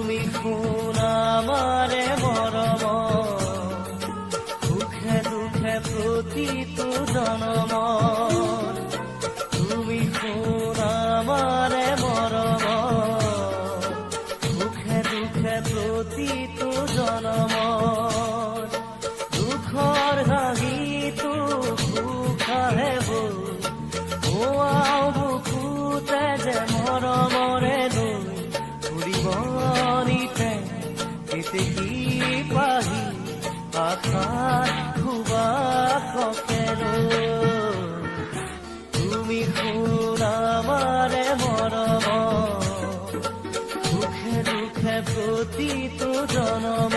তুমি শুন আমারে মৰম, সুখে দুখে প্ৰতিটো জনম। তুমি শুন আমারে মৰম, সুখে দুখে প্ৰতিটো জনম। দুখৰ হাঁহিটো সুখাহে বৈ হোৱাও বুকুতে যে মৰমৰে লৈ ফুৰিবনিতে কেতেকী পাহি আশাত সুবাসকে লৈ। তুমি শুন আমাৰে মৰম, সুখে দুখে প্ৰতিটো জনম।